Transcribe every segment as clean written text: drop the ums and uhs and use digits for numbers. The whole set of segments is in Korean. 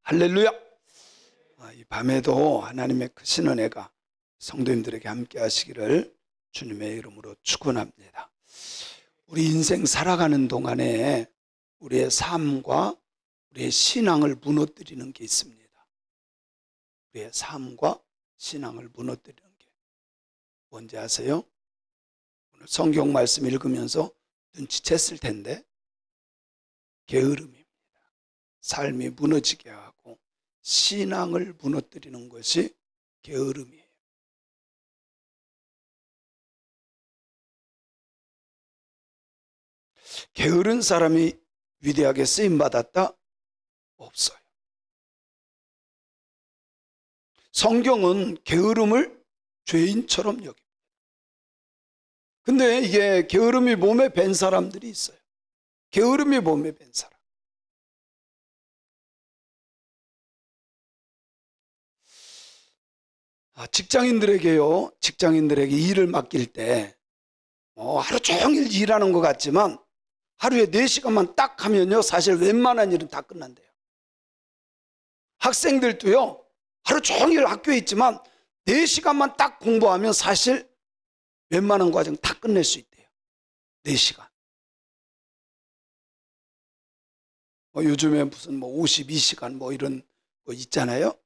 할렐루야. 이 밤에도 하나님의 크신 은혜가 성도님들에게 함께 하시기를 주님의 이름으로 축원합니다. 우리 인생 살아가는 동안에 우리의 삶과 우리의 신앙을 무너뜨리는 게 있습니다. 우리의 삶과 신앙을 무너뜨리는 게 뭔지 아세요? 오늘 성경 말씀 읽으면서 눈치챘을 텐데 게으름입니다. 삶이 무너지게 하고 신앙을 무너뜨리는 것이 게으름이에요. 게으른 사람이 위대하게 쓰임받았다? 없어요. 성경은 게으름을 죄인처럼 여깁니다. 근데 이게 게으름이 몸에 밴 사람들이 있어요. 게으름이 몸에 밴 사람. 직장인들에게요, 직장인들에게 일을 맡길 때 하루 종일 일하는 것 같지만 하루에 4시간만 딱 하면요, 사실 웬만한 일은 다 끝난대요. 학생들도요, 하루 종일 학교에 있지만 4시간만 딱 공부하면 사실 웬만한 과정 다 끝낼 수 있대요. 4시간. 요즘에 무슨 52시간 이런 거 있잖아요.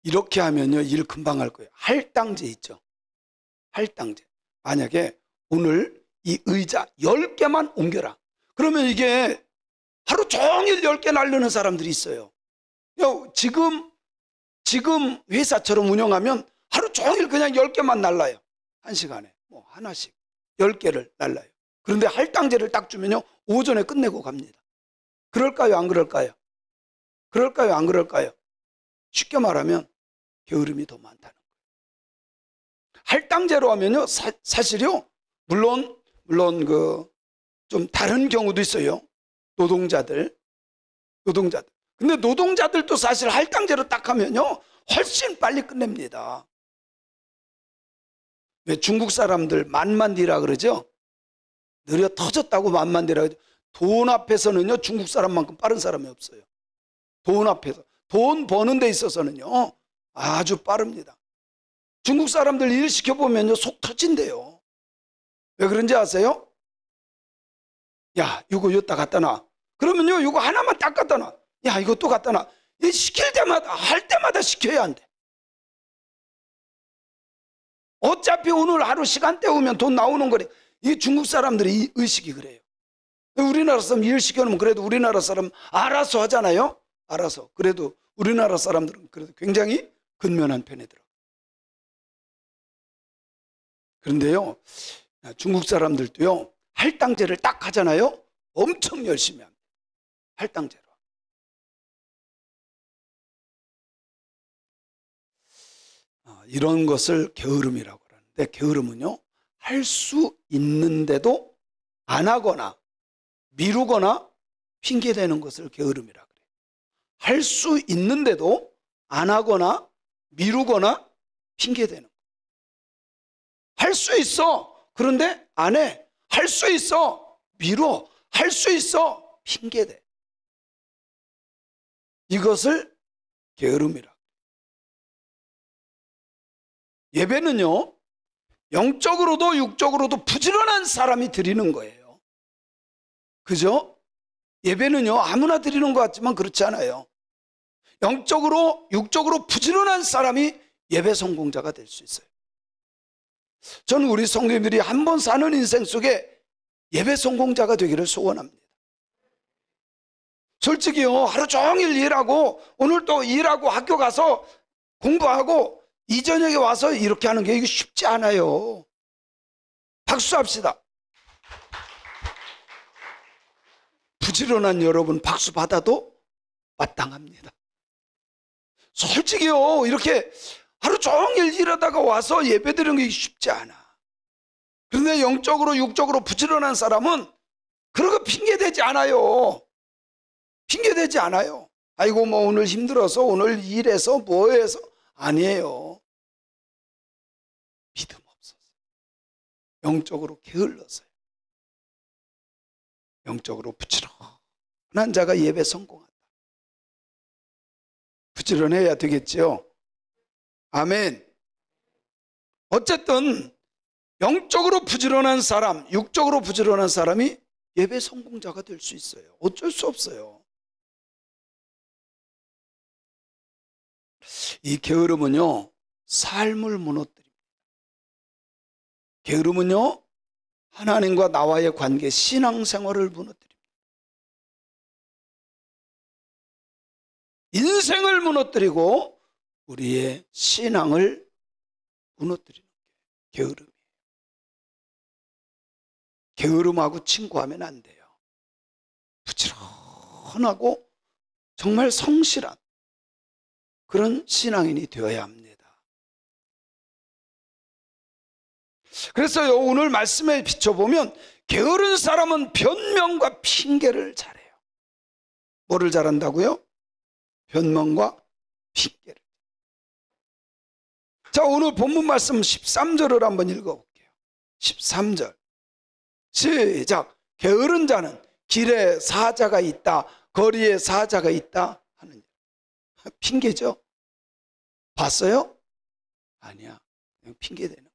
이렇게 하면요, 일 금방 할 거예요. 할당제 있죠. 할당제. 만약에 오늘 이 의자 10개만 옮겨라. 그러면 이게 하루 종일 10개 날르는 사람들이 있어요. 지금 회사처럼 운영하면 하루 종일 그냥 10개만 날라요. 1시간에 하나씩 10개를 날라요. 그런데 할당제를 딱 주면요, 오전에 끝내고 갑니다. 그럴까요, 안 그럴까요? 그럴까요, 안 그럴까요? 쉽게 말하면 게으름이 더 많다는 거예요. 할당제로 하면요, 사실요, 물론 좀 다른 경우도 있어요. 노동자들. 근데 노동자들도 사실 할당제로 딱 하면요, 훨씬 빨리 끝냅니다. 왜 중국 사람들 만만디라 그러죠? 느려 터졌다고 만만디라 그러죠. 돈 앞에서는요, 중국 사람만큼 빠른 사람이 없어요. 돈 앞에서. 돈 버는 데 있어서는요, 아주 빠릅니다. 중국 사람들 일 시켜보면요, 속 터진대요. 왜 그런지 아세요? 야, 이거 여기다 갖다 놔. 그러면요, 이거 하나만 딱 갖다 놔. 야, 이거 또 갖다 놔. 시킬 때마다, 할 때마다 시켜야 한대. 어차피 오늘 하루 시간 때우면 돈 나오는 거래. 이 중국 사람들이 의식이 그래요. 우리나라 사람 일 시켜놓으면 그래도 우리나라 사람 알아서 하잖아요. 알아서. 그래도 우리나라 사람들은 그래도 굉장히 근면한 편이더라고요. 그런데요, 중국 사람들도요, 할당제를 딱 하잖아요. 엄청 열심히 합니다. 할당제로. 이런 것을 게으름이라고 하는데, 게으름은요, 할 수 있는데도 안 하거나 미루거나 핑계대는 것을 게으름이라고 그래요. 할 수 있는데도 안 하거나 미루거나 핑계대는 거예요. 할 수 있어. 그런데 안 해. 할 수 있어. 미뤄. 할 수 있어. 핑계대. 이것을 게으름이라고. 예배는요, 영적으로도 육적으로도 부지런한 사람이 드리는 거예요. 그죠? 예배는요, 아무나 드리는 것 같지만 그렇지 않아요. 영적으로 육적으로 부지런한 사람이 예배 성공자가 될 수 있어요. 저는 우리 성도님들이 한 번 사는 인생 속에 예배 성공자가 되기를 소원합니다. 솔직히요, 하루 종일 일하고 오늘 또 일하고 학교 가서 공부하고 이 저녁에 와서 이렇게 하는 게 이게 쉽지 않아요. 박수합시다. 부지런한 여러분 박수 받아도 마땅합니다. 솔직히요, 이렇게 하루 종일 일하다가 와서 예배 드리는 게 쉽지 않아. 그런데 영적으로 육적으로 부지런한 사람은 그런 거 핑계대지 않아요. 핑계대지 않아요. 아이고 오늘 힘들어서 오늘 일해서 뭐해서 아니에요. 믿음 없어서 영적으로 게을러서요. 영적으로 부지런한 부지런한 자가 예배 성공한다. 부지런해야 되겠지요. 아멘. 어쨌든 영적으로 부지런한 사람, 육적으로 부지런한 사람이 예배 성공자가 될 수 있어요. 어쩔 수 없어요. 이 게으름은요, 삶을 무너뜨립니다. 게으름은요, 하나님과 나와의 관계, 신앙생활을 무너뜨립니다. 인생을 무너뜨리고 우리의 신앙을 무너뜨리는 게 게으름이에요. 게으름하고 친구하면 안 돼요. 부지런하고 정말 성실한 그런 신앙인이 되어야 합니다. 그래서요, 오늘 말씀에 비춰보면 게으른 사람은 변명과 핑계를 잘해요. 뭐를 잘한다고요? 변명과 핑계를. 자, 오늘 본문 말씀 13절을 한번 읽어볼게요. 13절 시작. 게으른 자는 길에 사자가 있다, 거리에 사자가 있다 하는 핑계죠. 봤어요? 아니야, 그냥 핑계대는 거예요.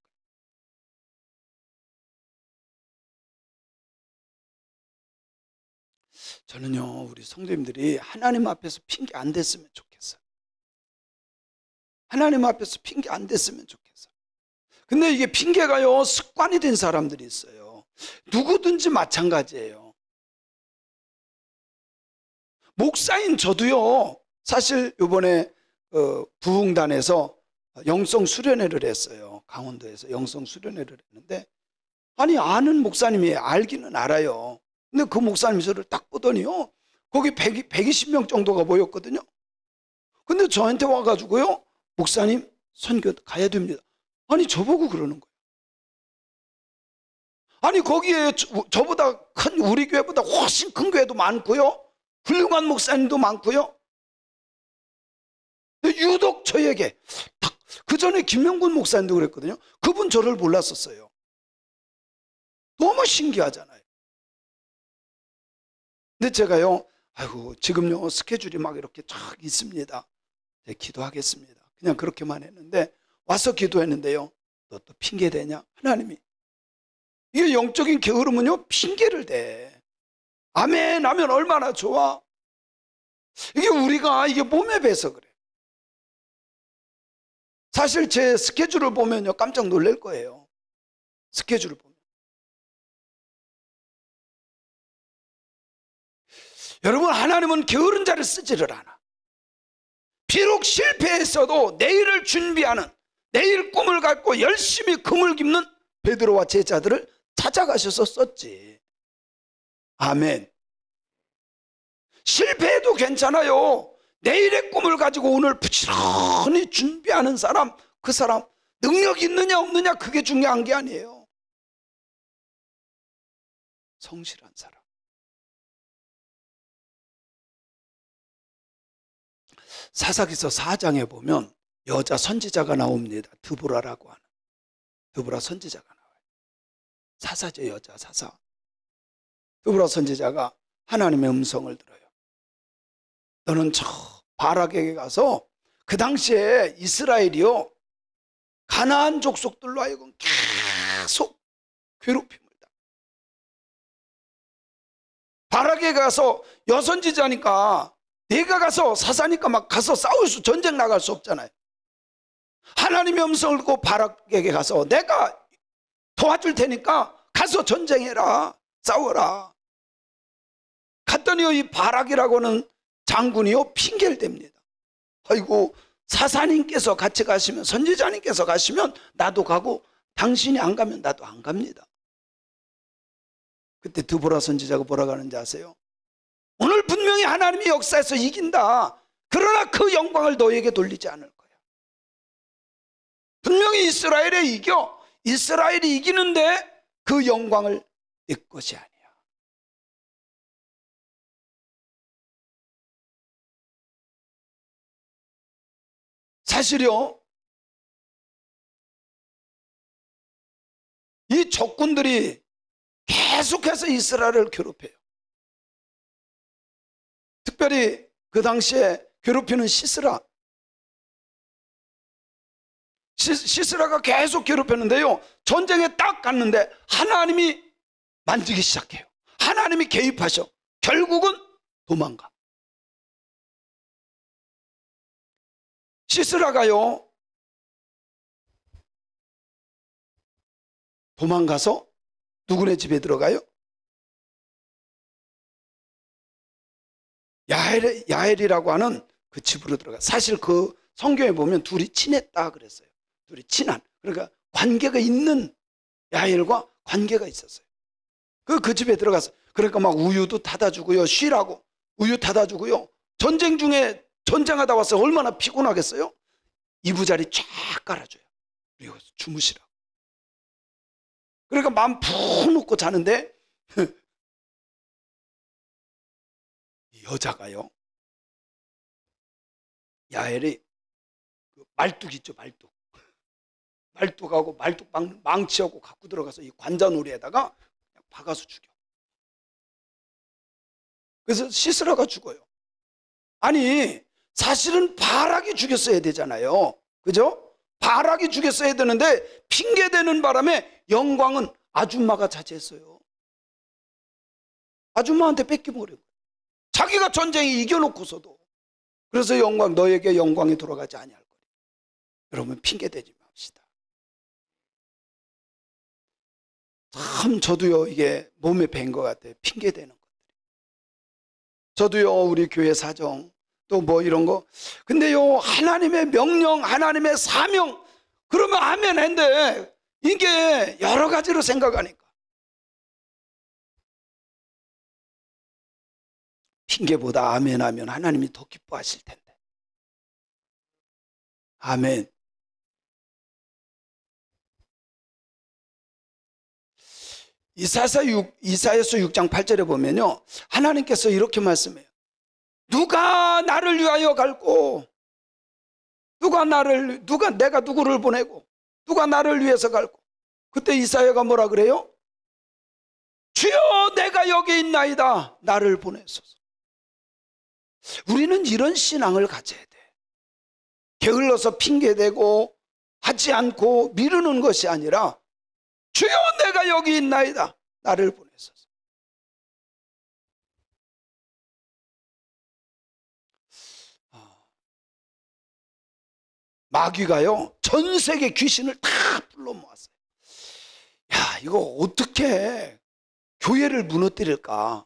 저는요, 우리 성도님들이 하나님 앞에서 핑계 안 댔으면 좋겠어요. 하나님 앞에서 핑계 안 댔으면 좋겠어요. 근데 이게 핑계가요, 습관이 된 사람들이 있어요. 누구든지 마찬가지예요. 목사인 저도요, 사실 이번에 부흥단에서 영성 수련회를 했어요. 강원도에서 영성 수련회를 했는데, 아니 아는 목사님이 알기는 알아요. 근데 그 목사님 저를 딱 보더니요, 거기 120명 정도가 모였거든요. 근데 저한테 와가지고요, 목사님 선교 가야 됩니다. 아니 저보고 그러는 거예요. 아니 거기에 저보다 큰, 우리 교회보다 훨씬 큰 교회도 많고요, 훌륭한 목사님도 많고요. 유독 저에게 그 전에 김명군 목사님도 그랬거든요. 그분 저를 몰랐었어요. 너무 신기하잖아요. 근데 제가요, 아이고 지금요 스케줄이 막 이렇게 쫙 있습니다. 네, 기도하겠습니다. 그냥 그렇게만 했는데, 와서 기도했는데요, 너 또 핑계 대냐? 하나님이. 이게 영적인 게으름은요, 핑계를 대. 아멘 하면 얼마나 좋아. 이게 우리가 이게 몸에 배서 그래. 사실 제 스케줄을 보면요, 깜짝 놀랄 거예요. 스케줄을 보면. 여러분, 하나님은 게으른 자를 쓰지를 않아. 비록 실패했어도 내일을 준비하는, 내일 꿈을 갖고 열심히 금을 깁는 베드로와 제자들을 찾아가셔서 썼지. 아멘. 실패해도 괜찮아요. 내일의 꿈을 가지고 오늘 부지런히 준비하는 사람, 그 사람 능력 있느냐 없느냐 그게 중요한 게 아니에요. 성실한 사람. 사사기서 4장에 보면 여자 선지자가 나옵니다. 드보라라고 하는 드보라 선지자가 나와요. 사사제 여자 사사. 드보라 선지자가 하나님의 음성을 들어요. 너는 저 바락에게 가서, 그 당시에 이스라엘이요, 가나안 족속들로 하여금 계속 괴롭힘을 당. 바락에 가서 여선지자니까, 내가 가서 사사니까 막 가서 싸울 수, 전쟁 나갈 수 없잖아요. 하나님의 음성을 듣고 바락에게 가서 내가 도와줄 테니까 가서 전쟁해라, 싸워라. 갔더니요, 이 바락이라고는 장군이요, 핑계를 댑니다. 아이고 사사님께서 같이 가시면, 선지자님께서 가시면 나도 가고, 당신이 안 가면 나도 안 갑니다. 그때 드보라 선지자가 뭐라고 하는지 아세요? 오늘 분명히 하나님이 역사에서 이긴다. 그러나 그 영광을 너에게 돌리지 않을 거야. 분명히 이스라엘에 이겨. 이스라엘이 이기는데 그 영광을 내 것이 아니야. 사실요, 이 적군들이 계속해서 이스라엘을 괴롭혀요. 특별히 그 당시에 괴롭히는 시스라. 시스라가 계속 괴롭혔는데요. 전쟁에 딱 갔는데 하나님이 만지기 시작해요. 하나님이 개입하셔. 결국은 도망가. 시스라가요, 도망가서 누구네 집에 들어가요? 야엘이라고 하는 그 집으로 들어가. 사실 그 성경에 보면 둘이 친했다 그랬어요. 둘이 친한, 그러니까 관계가 있는, 야엘과 관계가 있었어요. 그 집에 들어가서, 그러니까 막 우유도 타다 주고요, 쉬라고 우유 타다 주고요. 전쟁 중에 전쟁하다 와서 얼마나 피곤하겠어요. 이부자리 쫙 깔아줘요. 그리고 주무시라고. 그러니까 마음 푹 놓고 자는데 이 여자가요, 야엘이 말뚝 있죠, 말뚝하고 말뚝 망치하고 갖고 들어가서 이 관자놀이에다가 그냥 박아서 죽여. 그래서 시스라가 죽어요. 아니, 사실은 바락이 죽였어야 되잖아요. 그죠? 바락이 죽였어야 되는데 핑계대는 바람에 영광은 아줌마가 차지했어요. 아줌마한테 뺏기버린 거예요. 자기가 전쟁에 이겨놓고서도. 그래서 영광, 너에게 영광이 돌아가지 아니할 거예요. 여러분, 핑계대지 맙시다. 참 저도요, 이게 몸에 밴 것 같아요. 핑계대는 것들이. 저도요, 우리 교회 사정 또 뭐 이런 거, 근데요, 하나님의 명령, 하나님의 사명, 그러면 아멘 한데 이게 여러 가지로 생각하니까 핑계보다 아멘 하면 하나님이 더 기뻐하실 텐데. 아멘. 이사야서 6장 8절에 보면요, 하나님께서 이렇게 말씀해요. 누가 나를 위하여 갈고, 내가 누구를 보내고, 누가 나를 위해서 갈고. 그때 이사야가 뭐라 그래요? 주여, 내가 여기 있나이다, 나를 보내소서. 우리는 이런 신앙을 가져야 돼. 게을러서 핑계대고 하지 않고 미루는 것이 아니라, 주여, 내가 여기 있나이다, 나를 보내소서. 마귀가요, 전 세계 귀신을 다 불러 모았어요. 야, 이거 어떻게 교회를 무너뜨릴까?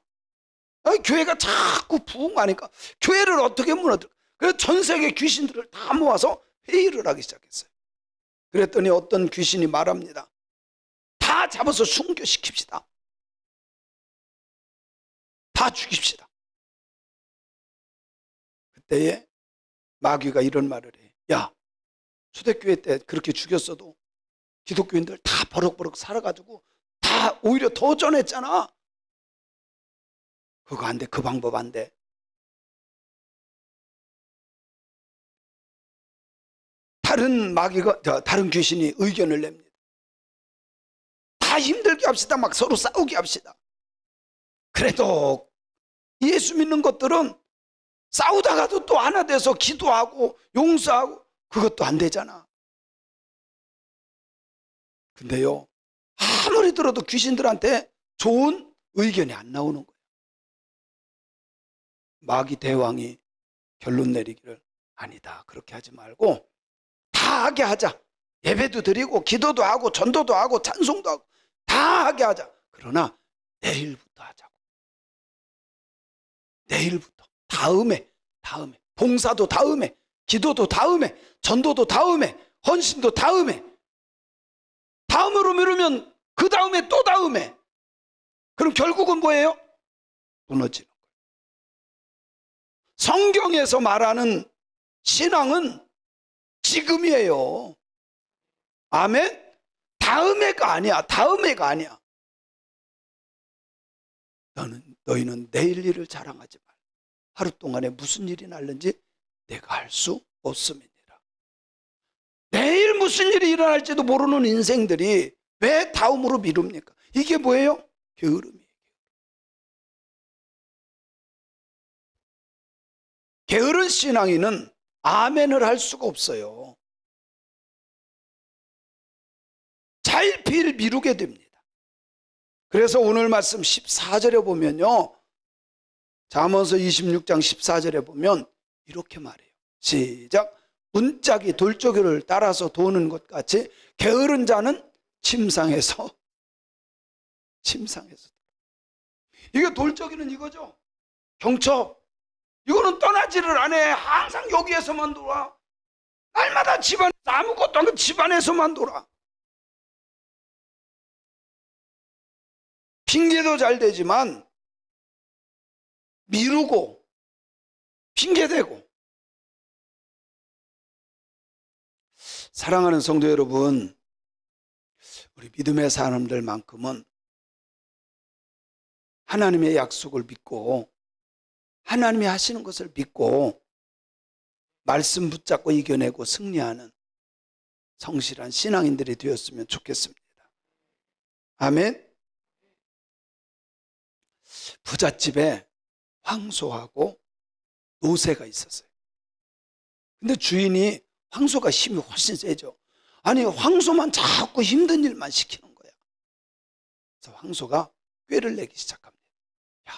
교회가 자꾸 부흥하니까 교회를 어떻게 무너뜨릴까? 그래서 전 세계 귀신들을 다 모아서 회의를 하기 시작했어요. 그랬더니 어떤 귀신이 말합니다. 다 잡아서 순교시킵시다. 다 죽입시다. 그때에 마귀가 이런 말을 해. 야, 초대교회 때 그렇게 죽였어도 기독교인들 다 버럭버럭 살아가지고 다 오히려 더 전했잖아. 그거 안 돼. 그 방법 안 돼. 다른 귀신이 의견을 냅니다. 다 힘들게 합시다. 막 서로 싸우게 합시다. 그래도 예수 믿는 것들은 싸우다가도 또 하나 돼서 기도하고 용서하고, 그것도 안 되잖아. 근데요, 아무리 들어도 귀신들한테 좋은 의견이 안 나오는 거예요. 마귀 대왕이 결론 내리기를, 아니다, 그렇게 하지 말고 다 하게 하자. 예배도 드리고 기도도 하고 전도도 하고 찬송도 하고 다 하게 하자. 그러나 내일부터 하자고. 내일부터. 다음에 봉사도 다음에, 기도도 다음에, 전도도 다음에, 헌신도 다음으로 미루면 그 다음에 또 다음에. 그럼 결국은 뭐예요? 무너지는 거예요. 성경에서 말하는 신앙은 지금이에요. 아멘? 다음에가 아니야. 너희는 내일 일을 자랑하지 말. 하루 동안에 무슨 일이 날는지 내가 알 수 없음이니라. 내일 무슨 일이 일어날지도 모르는 인생들이 왜 다음으로 미룹니까? 이게 뭐예요? 게으름이에요. 게으른 신앙인은 아멘을 할 수가 없어요. 차일피일 미루게 됩니다. 그래서 오늘 말씀 14절에 보면요, 잠언서 26장 14절에 보면 이렇게 말해요. 시작. 문짝이 돌조개를 따라서 도는 것 같이 게으른 자는 침상에서. 이게 돌조개는 이거죠. 경첩. 이거는 떠나지를 않아. 항상 여기에서만 돌아. 날마다 집안, 아무것도 안 하고 집안에서만 돌아. 핑계도 잘 되지만 미루고 핑계대고. 사랑하는 성도 여러분, 우리 믿음의 사람들만큼은 하나님의 약속을 믿고 하나님이 하시는 것을 믿고 말씀 붙잡고 이겨내고 승리하는 성실한 신앙인들이 되었으면 좋겠습니다. 아멘. 부잣집에 황소하고 노새가 있었어요. 근데 주인이, 황소가 힘이 훨씬 세죠. 아니, 황소만 자꾸 힘든 일만 시키는 거야. 그래서 황소가 꾀를 내기 시작합니다. 야,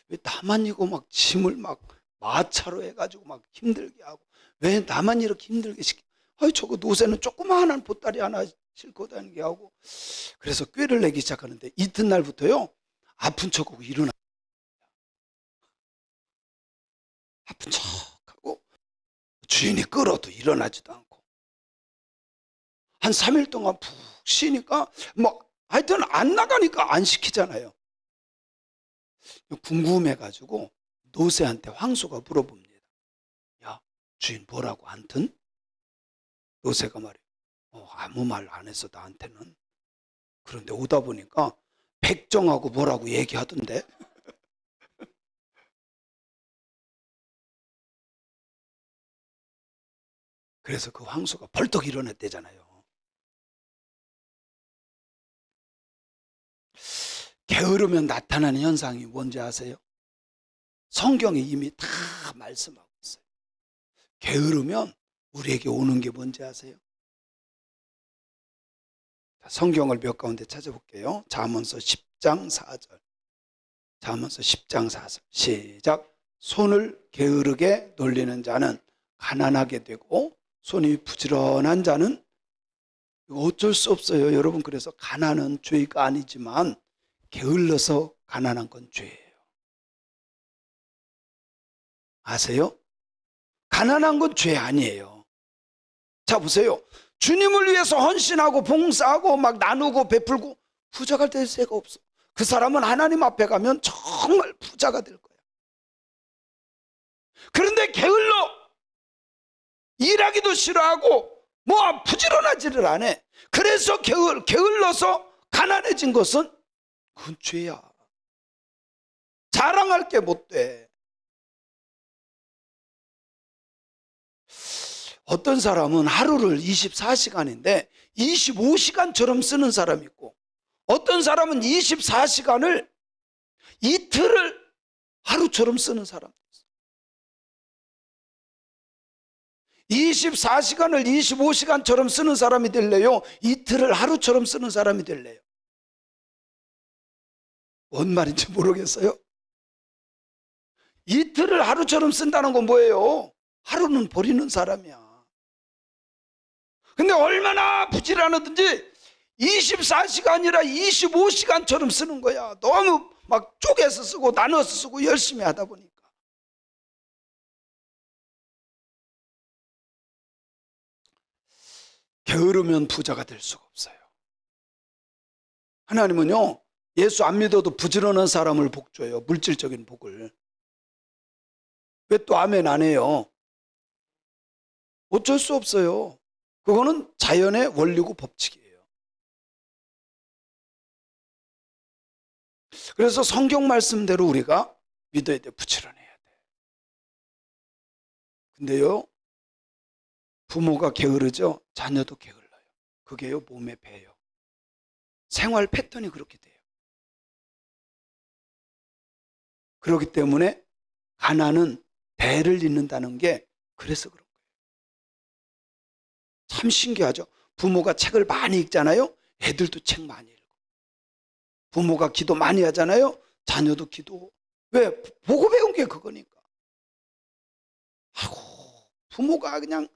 왜 나만 이거 막 짐을 막 마차로 해가지고 막 힘들게 하고, 왜 나만 이렇게 힘들게 시켜? 아이, 저거 노새는 조그마한 보따리 하나 싣고 다니게 하고. 그래서 꾀를 내기 시작하는데 이튿날부터요, 아픈 척하고 일어나. 아픈 척하고 주인이 끌어도 일어나지도 않고. 한 3일 동안 푹 쉬니까 하여튼 안 나가니까 안 시키잖아요. 궁금해가지고 노새한테 황소가 물어봅니다. 야, 주인 뭐라고 한튼? 노새가 말해요. 아무 말 안 했어, 나한테는. 그런데 오다 보니까 백정하고 뭐라고 얘기하던데. 그래서 그 황소가 벌떡 일어났대잖아요. 게으르면 나타나는 현상이 뭔지 아세요? 성경에 이미 다 말씀하고 있어요. 게으르면 우리에게 오는 게 뭔지 아세요? 성경을 몇 가운데 찾아볼게요. 잠언서 10장 4절. 잠언서 10장 4절. 시작. 손을 게으르게 놀리는 자는 가난하게 되고 손이 부지런한 자는, 어쩔 수 없어요, 여러분. 그래서 가난은 죄가 아니지만 게을러서 가난한 건 죄예요. 아세요? 가난한 건 죄 아니에요. 자, 보세요. 주님을 위해서 헌신하고 봉사하고 막 나누고 베풀고 부자가 될 새가 없어. 그 사람은 하나님 앞에 가면 정말 부자가 될 거예요. 그런데 게을러 일하기도 싫어하고 부지런하지를 않아. 그래서 게을러서 가난해진 것은 그건 죄야. 자랑할 게 못 돼. 어떤 사람은 하루를 24시간인데 25시간처럼 쓰는 사람이 있고, 어떤 사람은 24시간을 이틀을 하루처럼 쓰는 사람이 있어. 24시간을 25시간처럼 쓰는 사람이 될래요? 이틀을 하루처럼 쓰는 사람이 될래요? 뭔 말인지 모르겠어요. 이틀을 하루처럼 쓴다는 건 뭐예요? 하루는 버리는 사람이야. 근데 얼마나 부지런하든지 24시간이라 25시간처럼 쓰는 거야. 너무 막 쪼개서 쓰고 나눠서 쓰고 열심히 하다 보니까. 게으르면 부자가 될 수가 없어요. 하나님은요, 예수 안 믿어도 부지런한 사람을 복 줘요. 물질적인 복을. 왜 또 아멘 안 해요? 어쩔 수 없어요. 그거는 자연의 원리고 법칙이에요. 그래서 성경 말씀대로 우리가 믿어야 돼. 부지런해야 돼. 근데요, 부모가 게으르죠? 자녀도 게을러요. 그게요, 몸에 배요. 생활 패턴이 그렇게 돼요. 그렇기 때문에 가난은 배를 잇는다는 게 그래서 그런 거예요. 참 신기하죠. 부모가 책을 많이 읽잖아요. 애들도 책 많이 읽고. 부모가 기도 많이 하잖아요. 자녀도 기도. 왜? 보고 배운 게 그거니까. 아이고, 부모가 그냥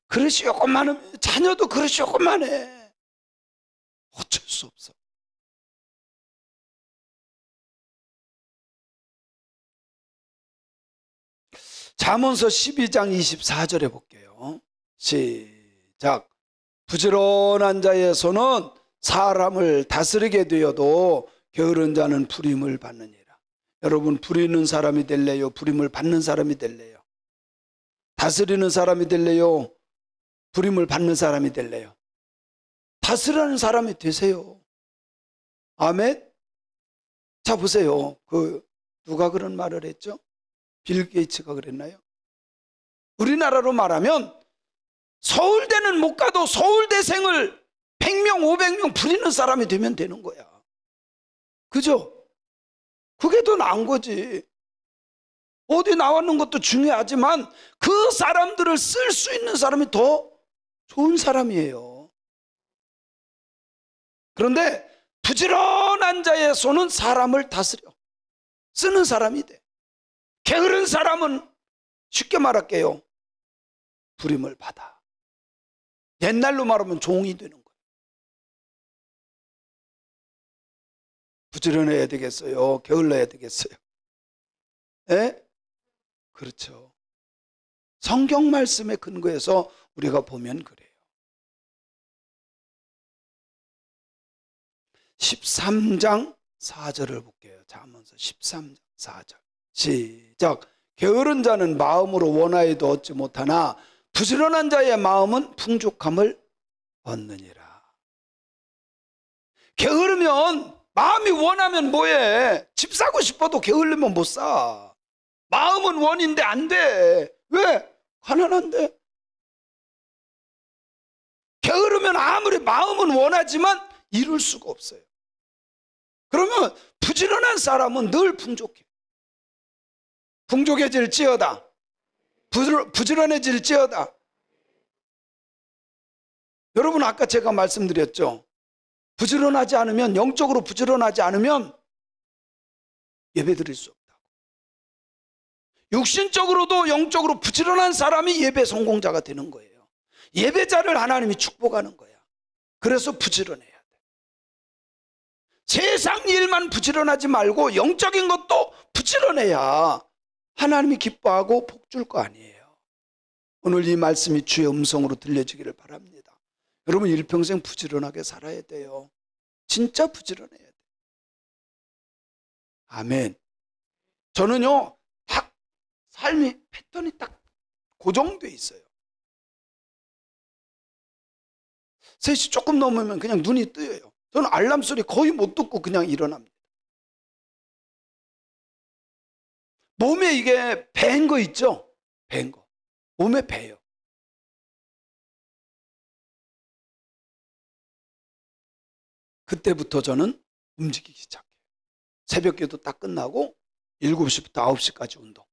그릇이 조금만 하면 자녀도 그릇이 조금만 해. 어쩔 수 없어. 잠언서 12장 24절에 볼게요. 시작. 부지런한 자의 손은 사람을 다스리게 되어도 게으른 자는 부림을 받느니라. 여러분, 부리는 사람이 될래요? 부림을 받는 사람이 될래요? 다스리는 사람이 될래요? 부림을 받는 사람이 될래요? 다스리는 사람이 되세요. 아멘. 자, 보세요. 누가 그런 말을 했죠? 빌 게이츠가 그랬나요? 우리나라로 말하면 서울대는 못 가도 서울대생을 100명, 500명 부리는 사람이 되면 되는 거야. 그죠? 그게 더 나은 거지. 어디 나왔는 것도 중요하지만 그 사람들을 쓸 수 있는 사람이 더 좋은 사람이에요. 그런데 부지런한 자의 손은 사람을 다스려 쓰는 사람이 돼. 게으른 사람은 쉽게 말할게요. 부림을 받아. 옛날로 말하면 종이 되는 거예요. 부지런해야 되겠어요? 게을러야 되겠어요? 예? 그렇죠. 성경 말씀에 근거해서 우리가 보면 그래요. 13장 4절을 볼게요. 잠언서 13장 4절. 시작. 게으른 자는 마음으로 원하여도 얻지 못하나 부지런한 자의 마음은 풍족함을 얻느니라. 게으르면, 마음이 원하면 뭐해? 집 사고 싶어도 게으르면 못 사. 마음은 원인데 안 돼. 왜? 가난한데. 게으르면 아무리 마음은 원하지만 이룰 수가 없어요. 그러면 부지런한 사람은 늘 풍족해. 풍족해질지어다. 부지런해질지어다. 여러분, 아까 제가 말씀드렸죠. 부지런하지 않으면, 영적으로 부지런하지 않으면 예배 드릴 수 없다고. 육신적으로도 영적으로 부지런한 사람이 예배 성공자가 되는 거예요. 예배자를 하나님이 축복하는 거야. 그래서 부지런해야 돼. 세상 일만 부지런하지 말고 영적인 것도 부지런해야 하나님이 기뻐하고 복 줄 거 아니에요. 오늘 이 말씀이 주의 음성으로 들려지기를 바랍니다. 여러분, 일평생 부지런하게 살아야 돼요. 진짜 부지런해야 돼요. 아멘. 저는요, 딱 삶이 패턴이 딱 고정돼 있어요. 3시 조금 넘으면 그냥 눈이 뜨여요. 저는 알람 소리 거의 못 듣고 그냥 일어납니다. 몸에 이게 배인 거 있죠? 배인 거. 몸에 배요. 그때부터 저는 움직이기 시작해요. 새벽기도 딱 끝나고 7시부터 9시까지 운동.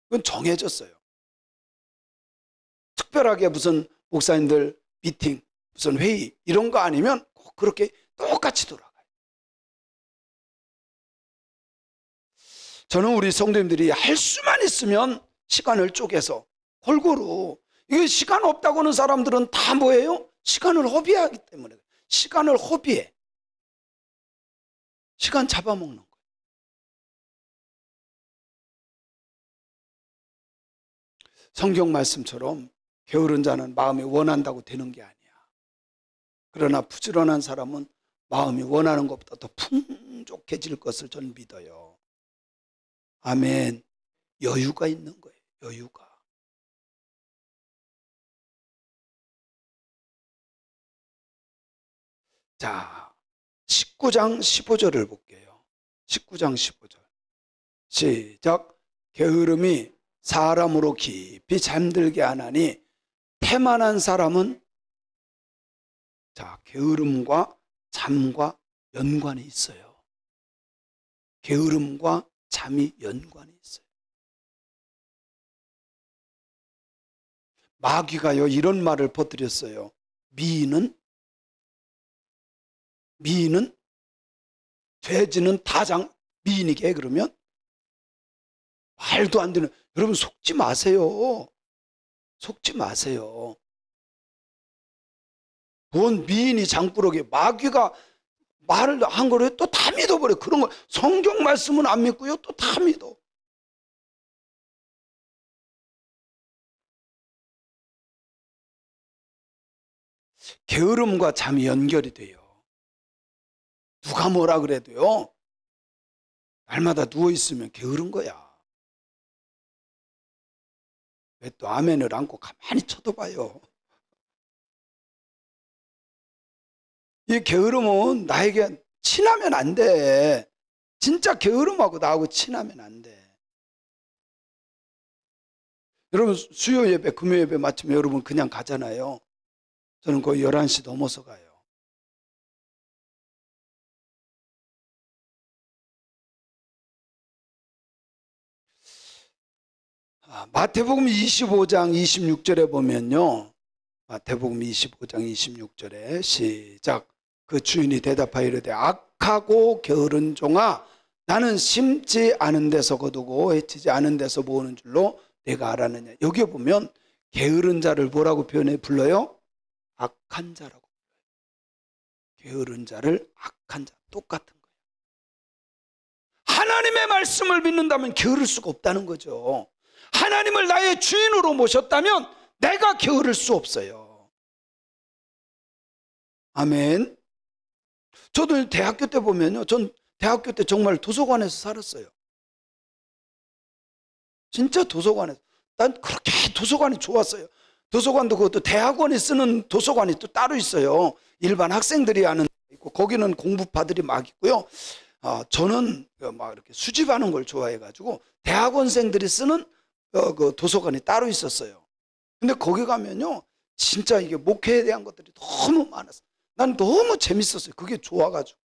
그건 정해졌어요. 특별하게 무슨 목사님들 미팅, 무슨 회의 이런 거 아니면 꼭 그렇게 똑같이 돌아가요. 저는 우리 성도님들이 할 수만 있으면 시간을 쪼개서 골고루, 이게 시간 없다고 하는 사람들은 다 뭐예요? 시간을 허비하기 때문에. 시간을 허비해. 시간 잡아먹는 거예요. 성경 말씀처럼 게으른 자는 마음이 원한다고 되는 게 아니야. 그러나 부지런한 사람은 마음이 원하는 것보다 더 풍족해질 것을 저는 믿어요. 아멘. 여유가 있는 거예요. 여유가. 자, 19장 15절을 볼게요. 19장 15절. 시작. 게으름이 사람으로 깊이 잠들게 하나니 태만한 사람은, 자, 게으름과 잠과 연관이 있어요. 게으름과 잠이 연관이 있어요. 마귀가요 이런 말을 퍼뜨렸어요. 미인은 돼지는 미인이게. 그러면 말도 안 되는. 여러분 속지 마세요. 속지 마세요. 뭔 미인이 장꾸러기. 마귀가 말을 한 거를 또 다 믿어버려. 그런 거 성경 말씀은 안 믿고요 또 다 믿어. 게으름과 잠이 연결이 돼요. 누가 뭐라 그래도요 날마다 누워있으면 게으른 거야. 왜 또 아멘을 안고 가만히 쳐다봐요. 이 게으름은 나에게 친하면 안 돼. 진짜 게으름하고 나하고 친하면 안 돼. 여러분 수요 예배 금요 예배 마치면 여러분 그냥 가잖아요. 저는 거의 11시 넘어서 가요. 마태복음 25장 26절에 보면요. 마태복음 25장 26절에 시작. 그 주인이 대답하여 이르되 악하고 게으른 종아, 나는 심지 않은 데서 거두고 해치지 않은 데서 모으는 줄로 내가 알았느냐. 여기 보면 게으른 자를 뭐라고 불러요? 악한 자라고. 게으른 자를 악한 자. 똑같은 거예요. 하나님의 말씀을 믿는다면 게으를 수가 없다는 거죠. 하나님을 나의 주인으로 모셨다면 내가 게으를 수 없어요. 아멘. 저도 대학교 때 보면요, 전 대학교 때 정말 도서관에서 살았어요. 진짜 도서관에서. 난 그렇게 도서관이 좋았어요. 도서관도 그것도 대학원이 쓰는 도서관이 또 따로 있어요. 일반 학생들이 하는 있고, 거기는 공부파들이 막 있고요. 저는 막 이렇게 수집하는 걸 좋아해가지고 대학원생들이 쓰는 그 도서관이 따로 있었어요. 근데 거기 가면요, 진짜 이게 목회에 대한 것들이 너무 많았어요. 난 너무 재밌었어요. 그게 좋아가지고.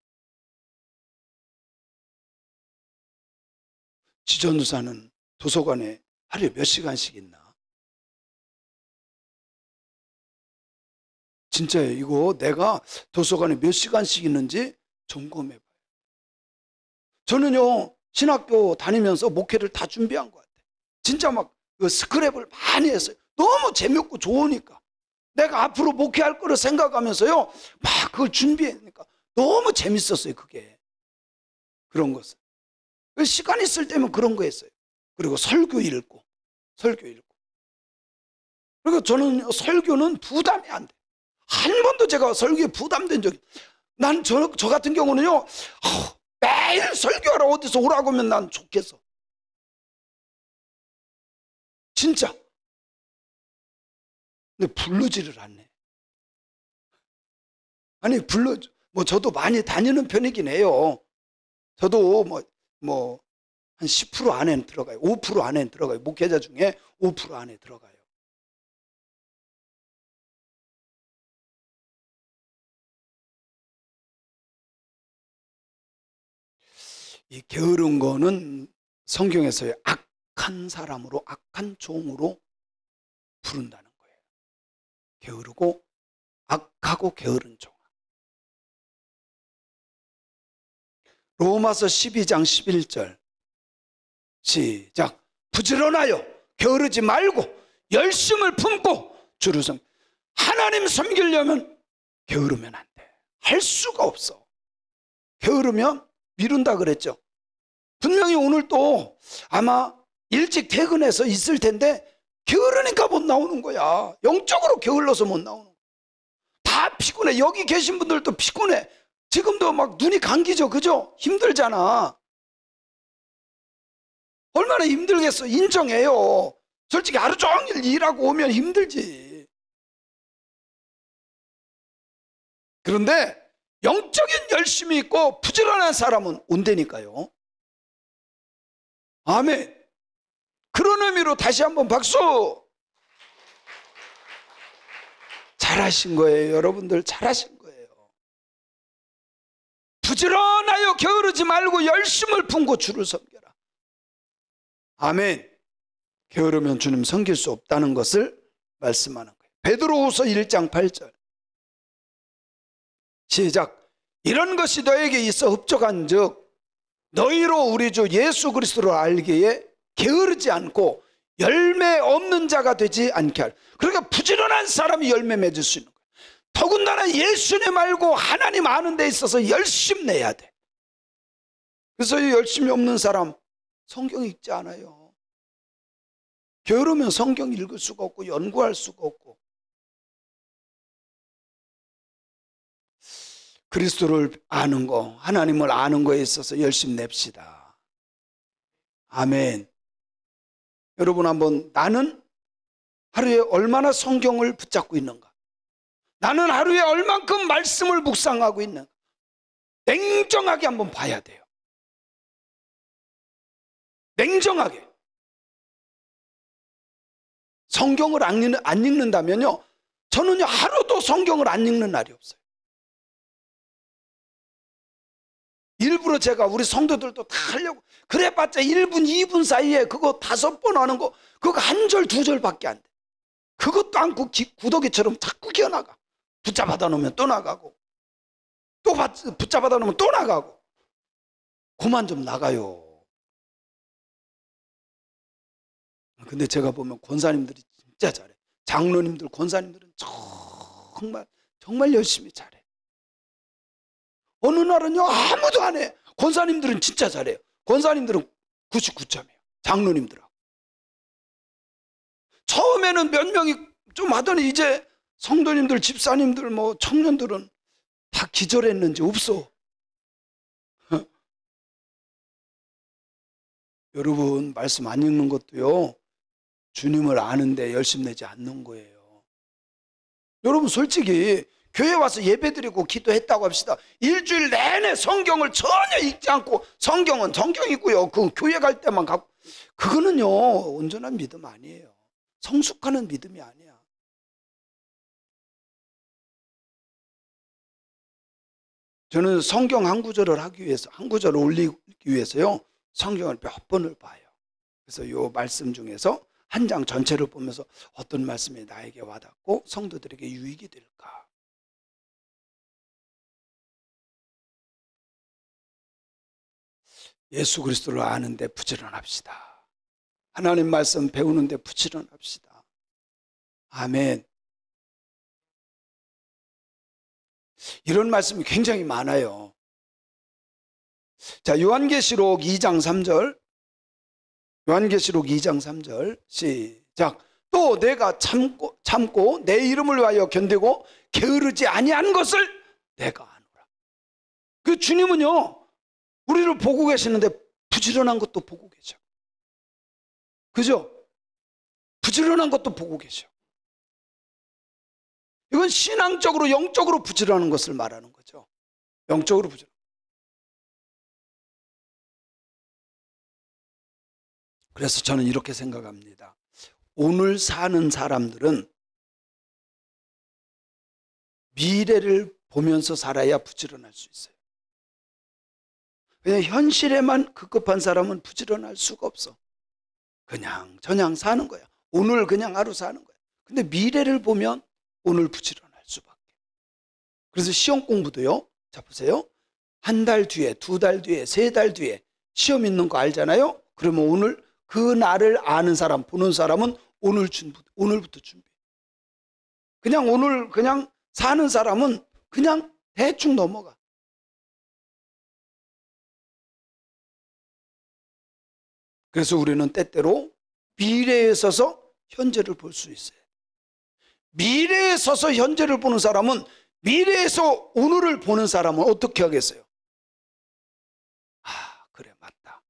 지전도사는 도서관에 하루에 몇 시간씩 있나? 진짜예요. 이거 내가 도서관에 몇 시간씩 있는지 점검해봐요. 저는요, 신학교 다니면서 목회를 다 준비한 것 같아요. 진짜 막 스크랩을 많이 했어요. 너무 재밌고 좋으니까. 내가 앞으로 목회할 거를 생각하면서요, 막 그걸 준비하니까 너무 재밌었어요, 그게. 그런 것은. 시간 있을 때면 그런 거 했어요. 그리고 설교 읽고. 그리고 저는 설교는 부담이 안 돼. 한 번도 제가 설교에 부담된 적이. 난 저 같은 경우는요, 매일 설교하러 어디서 오라고 하면 난 좋겠어. 진짜. 근데 부르지를 않네. 아니, 저도 많이 다니는 편이긴 해요. 저도 한 10% 안에는 들어가요. 5% 안에는 들어가요. 목회자 중에 5% 안에 들어가요. 이 게으른 거는 성경에서의 악한 사람으로, 악한 종으로 부른다는 거예요. 게으르고 악하고 게으른 종. 로마서 12장 11절 시작. 부지런하여 게으르지 말고 열심을 품고 주를 섬. 하나님 섬기려면 게으르면 안 돼. 할 수가 없어. 게으르면 미룬다 그랬죠. 분명히 오늘 또 아마 일찍 퇴근해서 있을 텐데 게으르니까 못 나오는 거야. 영적으로 게을러서 못 나오는 거야. 다 피곤해. 여기 계신 분들도 피곤해. 지금도 막 눈이 감기죠. 그죠? 힘들잖아. 얼마나 힘들겠어. 인정해요. 솔직히 하루 종일 일하고 오면 힘들지. 그런데 영적인 열심이 있고 부지런한 사람은 온다니까요. 아멘. 그런 의미로 다시 한번 박수. 잘하신 거예요. 여러분들 잘하신 거예요. 부지런하여 게으르지 말고 열심을 품고 주를 섬겨라. 아멘. 게으르면 주님 섬길 수 없다는 것을 말씀하는 거예요. 베드로후서 1장 8절. 시작. 이런 것이 너에게 있어 흡족한 즉 너희로 우리 주 예수 그리스도를 알기에 게으르지 않고 열매 없는 자가 되지 않게 할. 그러니까 부지런한 사람이 열매 맺을 수 있는 거예요. 더군다나 예수님 말고 하나님 아는 데 있어서 열심 내야 돼. 그래서 이 열심이 없는 사람 성경 읽지 않아요. 게으르면 성경 읽을 수가 없고 연구할 수가 없고. 그리스도를 아는 거, 하나님을 아는 거에 있어서 열심 냅시다. 아멘. 여러분 한번 나는 하루에 얼마나 성경을 붙잡고 있는가? 나는 하루에 얼만큼 말씀을 묵상하고 있는가? 냉정하게 한번 봐야 돼요. 냉정하게. 성경을 안 읽는다면요, 저는요 하루도 성경을 안 읽는 날이 없어요. 일부러 제가 우리 성도들도 다 하려고 그래봤자 1분 2분 사이에 그거 5번 하는 거 그거 한 절 2절밖에 안 돼. 그것도 않고 구더기처럼 자꾸 기어나가. 붙잡아다 놓으면 또 나가고 또 붙잡아다 놓으면 또 나가고. 그만 좀 나가요. 근데 제가 보면 권사님들이 진짜 잘해. 장로님들, 권사님들은 정말 열심히 잘해. 어느 날은요 아무도 안 해. 권사님들은 진짜 잘해요. 권사님들은 99점이에요. 장로님들하고. 처음에는 몇 명이 좀 하더니 이제 성도님들, 집사님들, 뭐 청년들은 다 기절했는지 없어. 여러분 말씀 안 읽는 것도요 주님을 아는데 열심 내지 않는 거예요. 여러분 솔직히 교회 와서 예배드리고 기도했다고 합시다. 일주일 내내 성경을 전혀 읽지 않고 성경은 성경이고요. 그 교회 갈 때만 갖고 그거는요 온전한 믿음 아니에요. 성숙하는 믿음이 아니야. 저는 성경 한 구절을 하기 위해서 한 구절을 올리기 위해서요 성경을 몇 번을 봐요. 그래서 이 말씀 중에서 한 장 전체를 보면서 어떤 말씀이 나에게 와닿고 성도들에게 유익이 될까. 예수 그리스도를 아는데 부지런합시다. 하나님 말씀 배우는데 부지런합시다. 아멘. 이런 말씀이 굉장히 많아요. 자, 요한계시록 2장 3절. 요한계시록 2장 3절. 시작. 또 내가 참고 내 이름을 위하여 견디고 게으르지 아니한 것을 내가 아노라. 그 주님은요 우리를 보고 계시는데 부지런한 것도 보고 계셔. 그죠? 부지런한 것도 보고 계셔. 이건 신앙적으로 영적으로 부지런한 것을 말하는 거죠. 영적으로 부지런. 그래서 저는 이렇게 생각합니다. 오늘 사는 사람들은 미래를 보면서 살아야 부지런할 수 있어요. 그냥 현실에만 급급한 사람은 부지런할 수가 없어. 그냥 저냥 사는 거야. 오늘 그냥 하루 사는 거야. 근데 미래를 보면 오늘 부지런할 수밖에. 그래서 시험 공부도요. 자 보세요. 한 달 뒤에, 2달 뒤에, 3달 뒤에 시험 있는 거 알잖아요. 그러면 오늘 그 날을 아는 사람, 보는 사람은 오늘부터 준비해. 그냥 오늘 그냥 사는 사람은 그냥 대충 넘어가. 그래서 우리는 때때로 미래에 서서 현재를 볼 수 있어요. 미래에 서서 현재를 보는 사람은 미래에서 오늘을 보는 사람은 어떻게 하겠어요? 아, 그래, 맞다.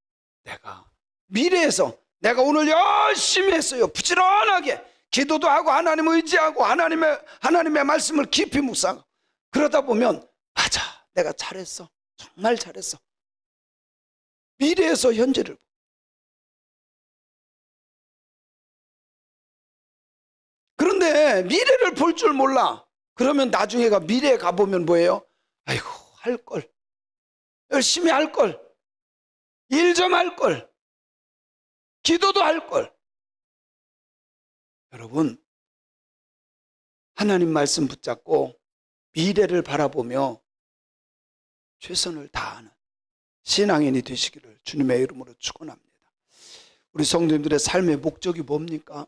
미래에서 내가 오늘 열심히 했어요. 부지런하게 기도도 하고 하나님을 의지하고 하나님의 말씀을 깊이 묵상하고 그러다 보면 맞아, 내가 잘했어. 정말 잘했어. 미래에서 현재를. 그런데 미래를 볼 줄 몰라. 그러면 나중에 미래에 가보면 뭐예요? 아이고, 할걸. 열심히 할걸. 일 좀 할걸. 기도도 할걸. 여러분, 하나님 말씀 붙잡고 미래를 바라보며 최선을 다하는 신앙인이 되시기를 주님의 이름으로 축원합니다. 우리 성도님들의 삶의 목적이 뭡니까?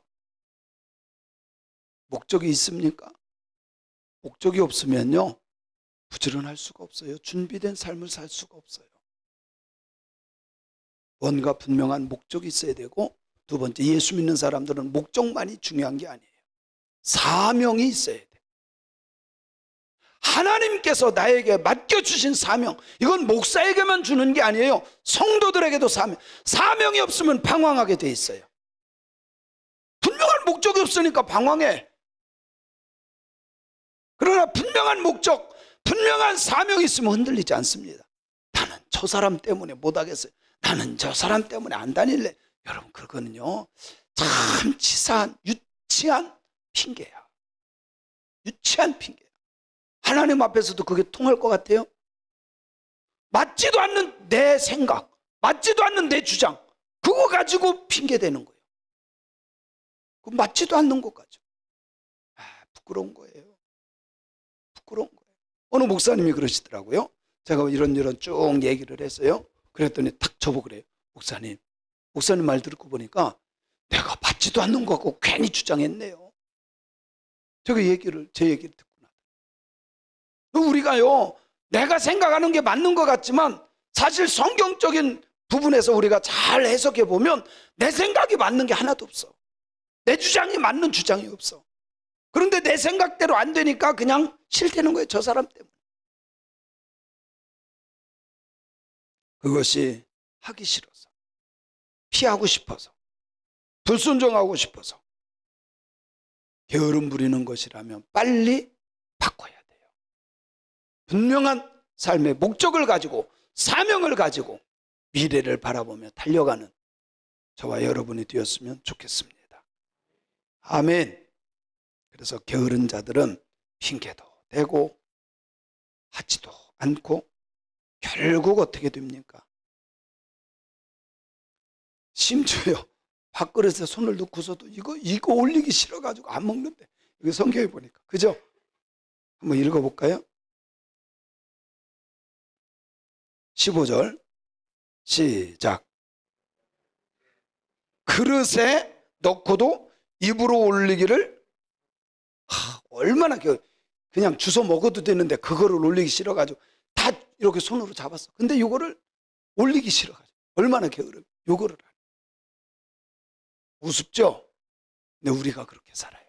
목적이 있습니까? 목적이 없으면요, 부지런할 수가 없어요. 준비된 삶을 살 수가 없어요. 뭔가 분명한 목적이 있어야 되고, 두 번째, 예수 믿는 사람들은 목적만이 중요한 게 아니에요. 사명이 있어야 돼요. 하나님께서 나에게 맡겨주신 사명, 이건 목사에게만 주는 게 아니에요. 성도들에게도 사명이 없으면 방황하게 돼 있어요. 분명한 목적이 없으니까 방황해. 그러나 분명한 목적, 분명한 사명이 있으면 흔들리지 않습니다. 나는 저 사람 때문에 못하겠어요. 나는 저 사람 때문에 안 다닐래. 여러분, 그거는요, 참 치사한, 유치한 핑계야. 유치한 핑계야. 하나님 앞에서도 그게 통할 것 같아요? 맞지도 않는 내 생각, 맞지도 않는 내 주장, 그거 가지고 핑계대는 거예요. 그 맞지도 않는 것 가지고. 부끄러운 거예요. 부끄러운 거예요. 어느 목사님이 그러시더라고요. 제가 이런 쭉 얘기를 했어요. 그랬더니 탁 저보고 그래요. 목사님 말 듣고 보니까 내가 맞지도 않는 것 같고 괜히 주장했네요. 제 얘기를 듣고 나서. 우리가요, 내가 생각하는 게 맞는 것 같지만 사실 성경적인 부분에서 우리가 잘 해석해 보면 내 생각이 맞는 게 하나도 없어. 내 주장이 맞는 주장이 없어. 그런데 내 생각대로 안 되니까 그냥 싫다는 거예요. 저 사람 때문에. 그것이 하기 싫어서, 피하고 싶어서, 불순종하고 싶어서 게으름 부리는 것이라면 빨리 바꿔야 돼요. 분명한 삶의 목적을 가지고, 사명을 가지고 미래를 바라보며 달려가는 저와 여러분이 되었으면 좋겠습니다. 아멘. 그래서 게으른 자들은 핑계도 대고 하지도 않고 결국 어떻게 됩니까? 심지어요, 밥그릇에 손을 넣고서도 이거 올리기 싫어가지고 안 먹는데. 이거 성경에 보니까. 그죠? 한번 읽어볼까요? 15절 시작. 그릇에 넣고도 입으로 올리기를, 얼마나 그냥 주워 먹어도 되는데 그거를 올리기 싫어가지고 다 이렇게 손으로 잡았어. 근데 이거를 올리기 싫어가지고 얼마나 게으름. 요거를 하네. 우습죠? 근데 우리가 그렇게 살아요.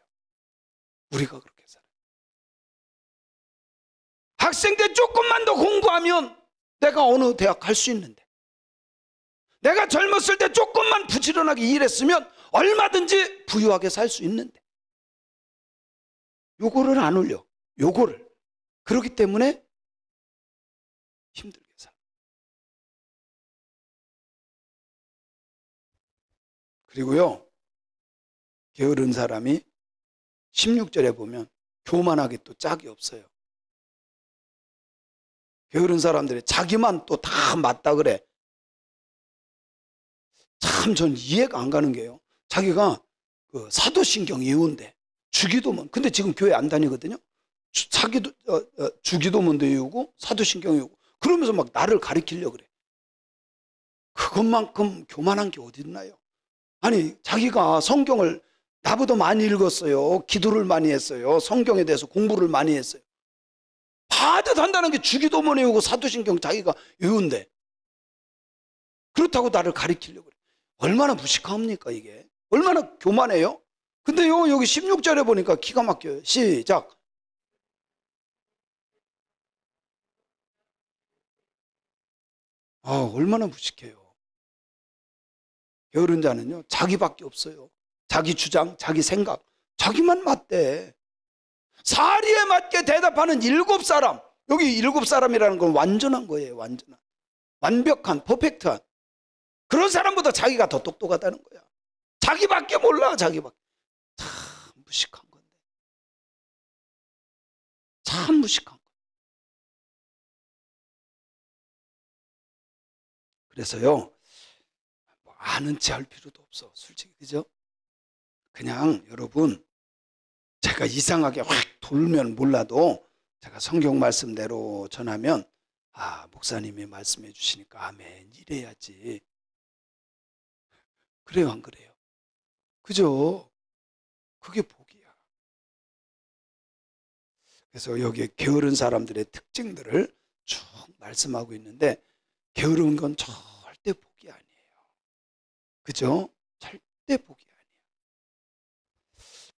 우리가 그렇게 살아요. 학생 때 조금만 더 공부하면 내가 어느 대학 갈 수 있는데, 내가 젊었을 때 조금만 부지런하게 일했으면 얼마든지 부유하게 살 수 있는데, 요거를 안 올려. 요거를. 그렇기 때문에 힘들게 살아. 그리고요, 게으른 사람이 16절에 보면 교만하게 또 짝이 없어요. 게으른 사람들이 자기만 또 다 맞다 그래. 참 전 이해가 안 가는 게요. 자기가 그 사도신경 외운대, 주기도문. 근데 지금 교회 안 다니거든요. 자기도 주기도문도 외우고 사도신경 외우고 그러면서 막 나를 가리키려고 그래. 그것만큼 교만한 게 어디 있나요? 아니, 자기가 성경을 나보다 많이 읽었어요. 기도를 많이 했어요. 성경에 대해서 공부를 많이 했어요. 바듯 한다는 게 주기도문 외우고 사도신경 자기가 외운대. 그렇다고 나를 가리키려고 그래. 얼마나 무식합니까 이게? 얼마나 교만해요? 근데요, 여기 16절에 보니까 기가 막혀요. 시작. 얼마나 무식해요. 게으른 자는요, 자기밖에 없어요. 자기 주장, 자기 생각, 자기만 맞대. 사리에 맞게 대답하는 7사람. 여기 7사람이라는 건 완전한 거예요. 완전한, 완벽한, 퍼펙트한. 그런 사람보다 자기가 더 똑똑하다는 거야. 자기밖에 몰라. 자기밖에. 참 무식한 건데. 참 무식한 거. 그래서요, 뭐 아는 체 할 필요도 없어. 솔직히. 그죠? 그냥 여러분, 제가 이상하게 확 돌면 몰라도 제가 성경 말씀대로 전하면 목사님이 말씀해 주시니까 아멘 이래야지. 그래요, 안 그래요? 그죠? 그게 복이야. 그래서 여기에 게으른 사람들의 특징들을 쭉 말씀하고 있는데, 게으른 건 절대 복이 아니에요. 그죠? 절대 복이 아니에요.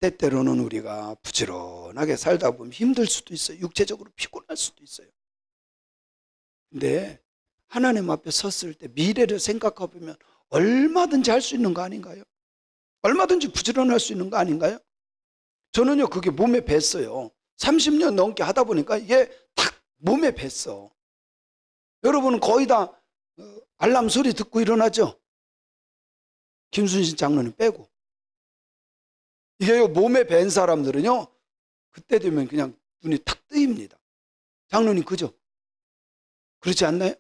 때때로는 우리가 부지런하게 살다 보면 힘들 수도 있어요. 육체적으로 피곤할 수도 있어요. 근데 하나님 앞에 섰을 때 미래를 생각해 보면 얼마든지 할 수 있는 거 아닌가요? 얼마든지 부지런할 수 있는 거 아닌가요? 저는요, 그게 몸에 뱄어요. 30년 넘게 하다 보니까 이게 탁 몸에 뱄어. 여러분은 거의 다 알람 소리 듣고 일어나죠? 김순신 장로님 빼고. 이게요, 몸에 밴 사람들은요, 그때 되면 그냥 눈이 탁 뜨입니다. 장로님, 그죠? 그렇지 않나요?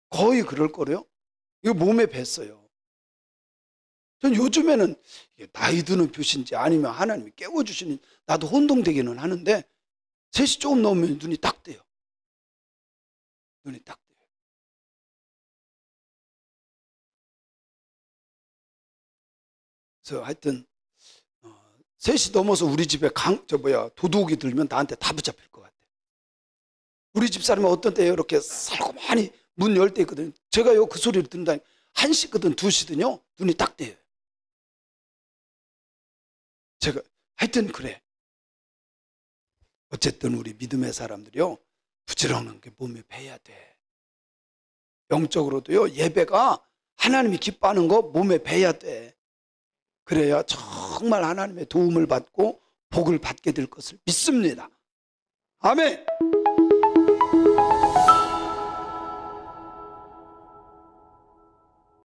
거의 그럴 거래요. 이거 몸에 뱄어요. 전 요즘에는 나이 드는 표시인지 아니면 하나님이 깨워주시는, 나도 혼동되기는 하는데 3시 조금 넘으면 눈이 딱 뜨요. 눈이 딱 뜨요. 그래서 하여튼 3시 넘어서 우리 집에 도둑이 들면 나한테 다 붙잡힐 것 같아. 우리 집 사람은 어떤 때에 이렇게 살고만이 문 열 때 있거든요. 제가요, 그 소리를 듣는다니 1시거든 2시든요 눈이 딱 뜨요. 제가 하여튼 그래. 어쨌든 우리 믿음의 사람들이요, 부지런한 게 몸에 배야 돼. 영적으로도요, 예배가 하나님이 기뻐하는 거 몸에 배야 돼. 그래야 정말 하나님의 도움을 받고 복을 받게 될 것을 믿습니다. 아멘.